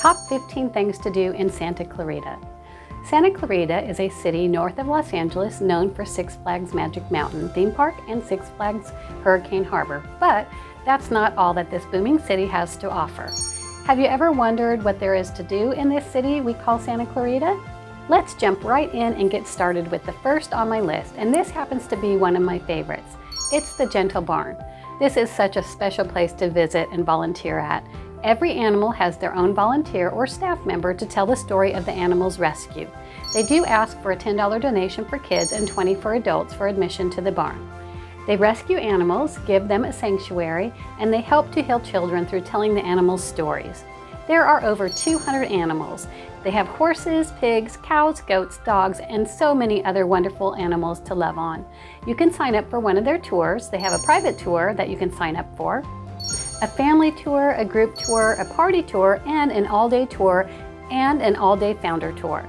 Top 15 things to do in Santa Clarita. Santa Clarita is a city north of Los Angeles known for Six Flags Magic Mountain theme park and Six Flags Hurricane Harbor. But that's not all that this booming city has to offer. Have you ever wondered what there is to do in this city we call Santa Clarita? Let's jump right in and get started with the first on my list, and this happens to be one of my favorites. It's the Gentle Barn. This is such a special place to visit and volunteer at. Every animal has their own volunteer or staff member to tell the story of the animal's rescue. They do ask for a $10 donation for kids and $20 for adults for admission to the barn. They rescue animals, give them a sanctuary, and they help to heal children through telling the animals' stories. There are over 200 animals. They have horses, pigs, cows, goats, dogs, and so many other wonderful animals to love on. You can sign up for one of their tours. They have a private tour that you can sign up for, a family tour, a group tour, a party tour, and an all-day tour, and an all-day founder tour.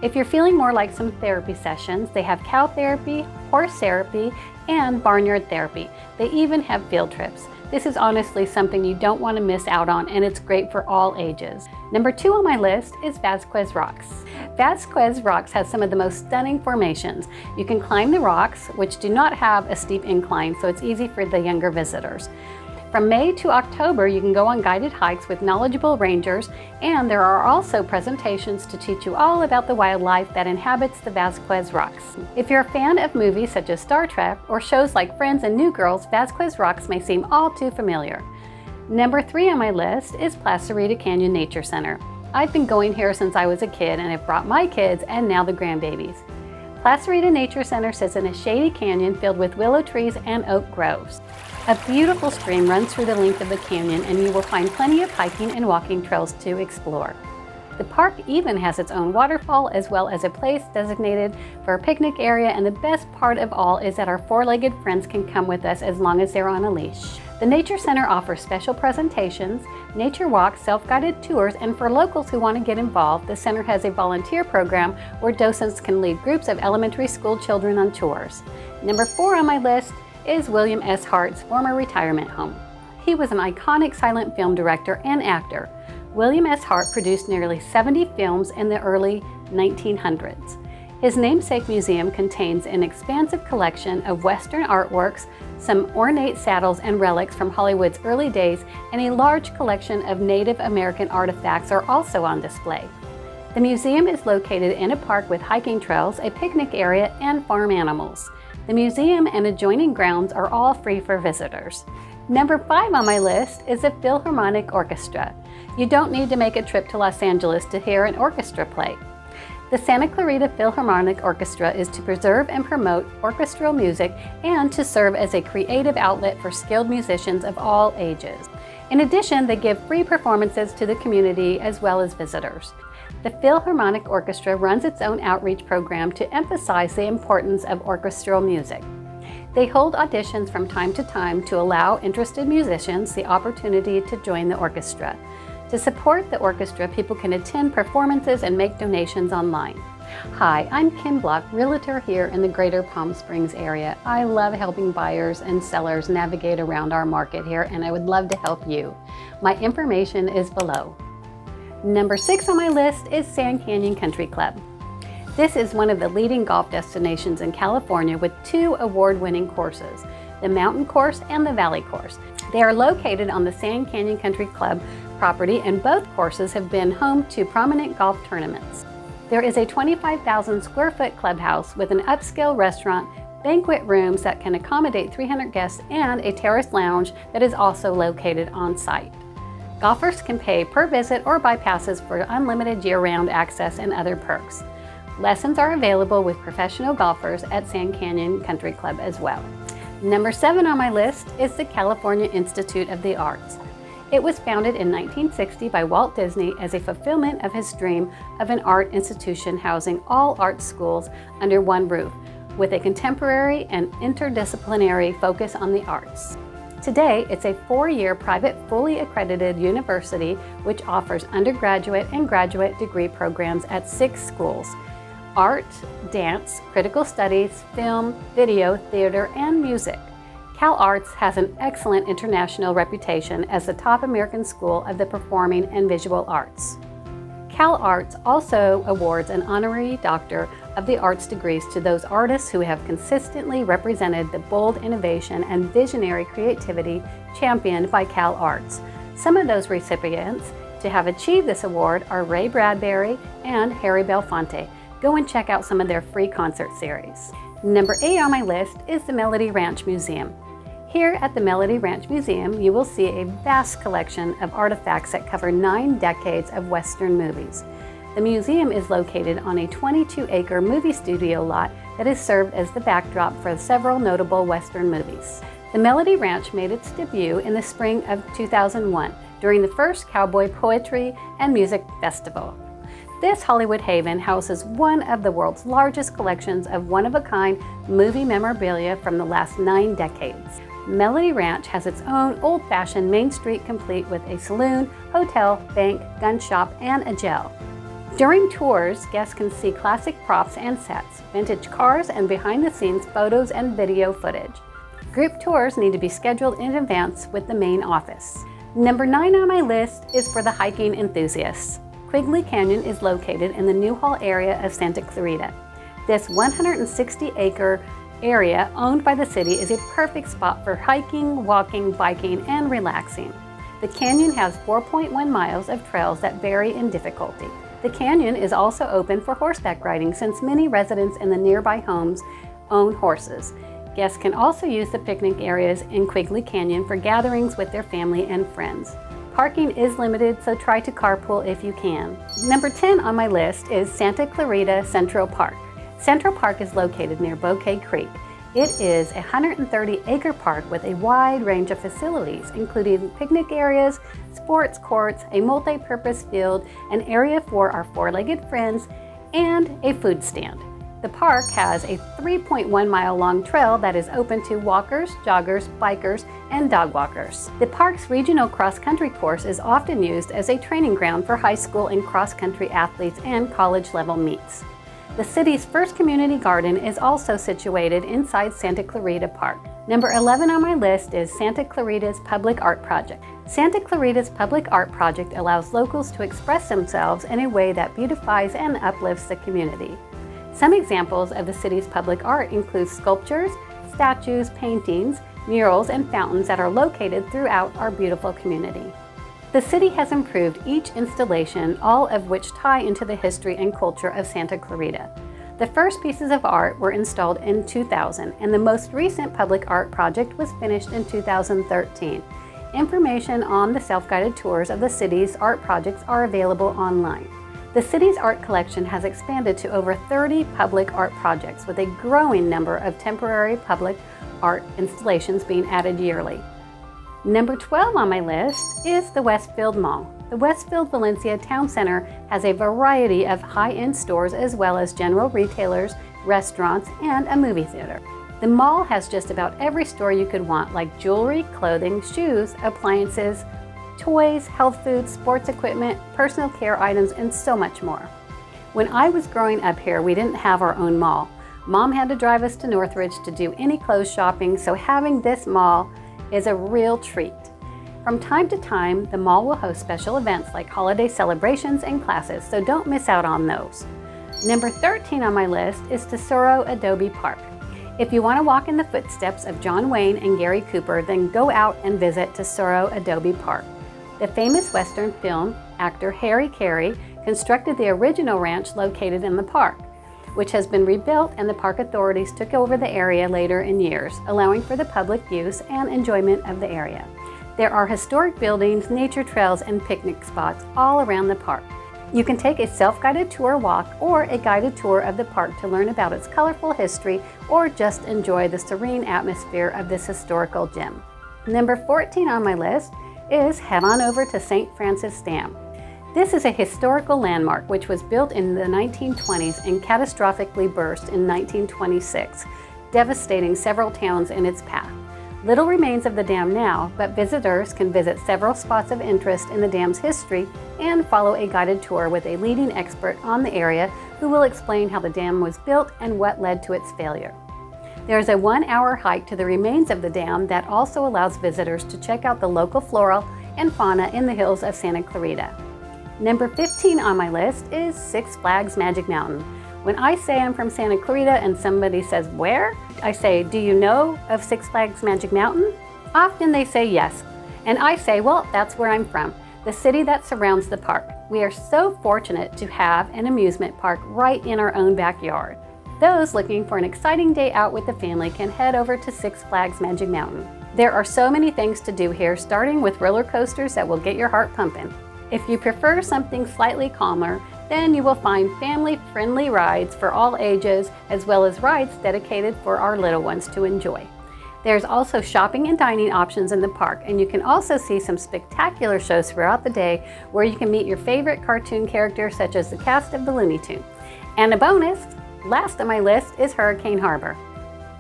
If you're feeling more like some therapy sessions, they have cow therapy, horse therapy, and barnyard therapy. They even have field trips. This is honestly something you don't want to miss out on, and it's great for all ages. Number 2 on my list is Vasquez Rocks. Vasquez Rocks has some of the most stunning formations. You can climb the rocks, which do not have a steep incline, so it's easy for the younger visitors. From May to October, you can go on guided hikes with knowledgeable rangers, and there are also presentations to teach you all about the wildlife that inhabits the Vasquez Rocks. If you're a fan of movies such as Star Trek or shows like Friends and New Girls, Vasquez Rocks may seem all too familiar. Number 3 on my list is Placerita Canyon Nature Center. I've been going here since I was a kid, and I've brought my kids and now the grandbabies. Placerita Nature Center sits in a shady canyon filled with willow trees and oak groves. A beautiful stream runs through the length of the canyon, and you will find plenty of hiking and walking trails to explore. The park even has its own waterfall as well as a place designated for a picnic area, and the best part of all is that our four-legged friends can come with us as long as they're on a leash. The Nature Center offers special presentations, nature walks, self-guided tours, and for locals who want to get involved, the center has a volunteer program where docents can lead groups of elementary school children on tours. Number 4 on my list is William S. Hart's former retirement home. He was an iconic silent film director and actor. William S. Hart produced nearly 70 films in the early 1900s. His namesake museum contains an expansive collection of Western artworks, some ornate saddles and relics from Hollywood's early days, and a large collection of Native American artifacts are also on display. The museum is located in a park with hiking trails, a picnic area, and farm animals. The museum and adjoining grounds are all free for visitors. Number 5 on my list is the Philharmonic Orchestra. You don't need to make a trip to Los Angeles to hear an orchestra play. The Santa Clarita Philharmonic Orchestra is to preserve and promote orchestral music and to serve as a creative outlet for skilled musicians of all ages. In addition, they give free performances to the community as well as visitors. The Philharmonic Orchestra runs its own outreach program to emphasize the importance of orchestral music. They hold auditions from time to time to allow interested musicians the opportunity to join the orchestra. To support the orchestra, people can attend performances and make donations online. Hi, I'm Kim Bloch, Realtor here in the Greater Palm Springs area. I love helping buyers and sellers navigate around our market here, and I would love to help you. My information is below. Number 6 on my list is Sand Canyon Country Club. This is one of the leading golf destinations in California with 2 award-winning courses, the Mountain Course and the Valley Course. They are located on the Sand Canyon Country Club property, and both courses have been home to prominent golf tournaments. There is a 25,000 square foot clubhouse with an upscale restaurant, banquet rooms that can accommodate 300 guests, and a terrace lounge that is also located on site. Golfers can pay per visit or buy passes for unlimited year-round access and other perks. Lessons are available with professional golfers at Sand Canyon Country Club as well. Number 7 on my list is the California Institute of the Arts. It was founded in 1960 by Walt Disney as a fulfillment of his dream of an art institution housing all art schools under one roof, with a contemporary and interdisciplinary focus on the arts. Today, it's a 4-year private, fully accredited university which offers undergraduate and graduate degree programs at 6 schools: art, dance, critical studies, film, video, theater, and music. CalArts has an excellent international reputation as the top American school of the performing and visual arts. CalArts also awards an honorary Doctor of the Arts degrees to those artists who have consistently represented the bold innovation and visionary creativity championed by CalArts. Some of those recipients to have achieved this award are Ray Bradbury and Harry Belafonte. Go and check out some of their free concert series. Number 8 on my list is the Melody Ranch Museum. Here at the Melody Ranch Museum, you will see a vast collection of artifacts that cover 9 decades of Western movies. The museum is located on a 22-acre movie studio lot that has served as the backdrop for several notable Western movies. The Melody Ranch made its debut in the spring of 2001 during the first Cowboy Poetry and Music Festival. This Hollywood haven houses one of the world's largest collections of one-of-a-kind movie memorabilia from the last 9 decades. Melody Ranch has its own old-fashioned main street complete with a saloon, hotel, bank, gun shop, and a jail. During tours, guests can see classic props and sets, vintage cars, and behind-the-scenes photos and video footage. Group tours need to be scheduled in advance with the main office. Number 9 on my list is for the hiking enthusiasts. Quigley Canyon is located in the Newhall area of Santa Clarita. This 160-acre area owned by the city is a perfect spot for hiking, walking, biking, and relaxing. The canyon has 4.1 miles of trails that vary in difficulty. The canyon is also open for horseback riding since many residents in the nearby homes own horses. Guests can also use the picnic areas in Quigley Canyon for gatherings with their family and friends. Parking is limited, so try to carpool if you can. Number 10 on my list is Santa Clarita Central Park. Central Park is located near Bouquet Creek. It is a 130-acre park with a wide range of facilities, including picnic areas, sports courts, a multi-purpose field, an area for our four-legged friends, and a food stand. The park has a 3.1-mile-long trail that is open to walkers, joggers, bikers, and dog walkers. The park's regional cross-country course is often used as a training ground for high school and cross-country athletes and college-level meets. The city's first community garden is also situated inside Santa Clarita Park. Number 11 on my list is Santa Clarita's Public Art Project. Santa Clarita's Public Art Project allows locals to express themselves in a way that beautifies and uplifts the community. Some examples of the city's public art include sculptures, statues, paintings, murals, and fountains that are located throughout our beautiful community. The city has improved each installation, all of which tie into the history and culture of Santa Clarita. The first pieces of art were installed in 2000, and the most recent public art project was finished in 2013. Information on the self-guided tours of the city's art projects are available online. The city's art collection has expanded to over 30 public art projects, with a growing number of temporary public art installations being added yearly. Number 12 on my list is the Westfield Mall. The Westfield Valencia Town Center has a variety of high-end stores as well as general retailers, restaurants, and a movie theater. The mall has just about every store you could want, like jewelry, clothing, shoes, appliances, toys, health foods, sports equipment, personal care items, and so much more. When I was growing up here, we didn't have our own mall. Mom had to drive us to Northridge to do any clothes shopping, so having this mall is a real treat. From time to time, the mall will host special events like holiday celebrations and classes, so don't miss out on those. Number 13 on my list is Tesoro Adobe Park. If you want to walk in the footsteps of John Wayne and Gary Cooper, then go out and visit Tesoro Adobe Park. The famous Western film actor Harry Carey constructed the original ranch located in the park, which has been rebuilt, and the park authorities took over the area later in years, allowing for the public use and enjoyment of the area. There are historic buildings, nature trails, and picnic spots all around the park. You can take a self-guided tour walk or a guided tour of the park to learn about its colorful history or just enjoy the serene atmosphere of this historical gem. Number 14 on my list is head on over to St. Francis Dam. This is a historical landmark which was built in the 1920s and catastrophically burst in 1926, devastating several towns in its path. Little remains of the dam now, but visitors can visit several spots of interest in the dam's history and follow a guided tour with a leading expert on the area who will explain how the dam was built and what led to its failure. There is a 1-hour hike to the remains of the dam that also allows visitors to check out the local flora and fauna in the hills of Santa Clarita. Number 15 on my list is Six Flags Magic Mountain. When I say I'm from Santa Clarita and somebody says where, I say, do you know of Six Flags Magic Mountain? Often they say yes, and I say, well, that's where I'm from, the city that surrounds the park. We are so fortunate to have an amusement park right in our own backyard. Those looking for an exciting day out with the family can head over to Six Flags Magic Mountain. There are so many things to do here, starting with roller coasters that will get your heart pumping. If you prefer something slightly calmer, then you will find family-friendly rides for all ages, as well as rides dedicated for our little ones to enjoy. There's also shopping and dining options in the park, and you can also see some spectacular shows throughout the day where you can meet your favorite cartoon characters such as the cast of the Looney Tunes. And a bonus, last on my list is Hurricane Harbor.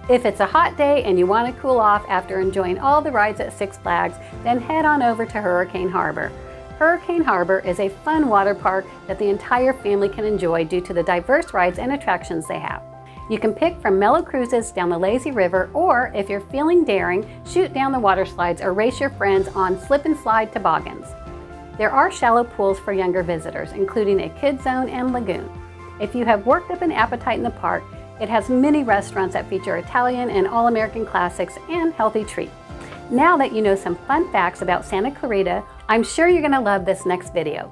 If it's a hot day and you want to cool off after enjoying all the rides at Six Flags, then head on over to Hurricane Harbor. Hurricane Harbor is a fun water park that the entire family can enjoy due to the diverse rides and attractions they have. You can pick from mellow cruises down the lazy river, or if you're feeling daring, shoot down the water slides or race your friends on slip and slide toboggans. There are shallow pools for younger visitors, including a kids zone and lagoon. If you have worked up an appetite in the park, it has many restaurants that feature Italian and all-American classics and healthy treats. Now that you know some fun facts about Santa Clarita, I'm sure you're going to love this next video.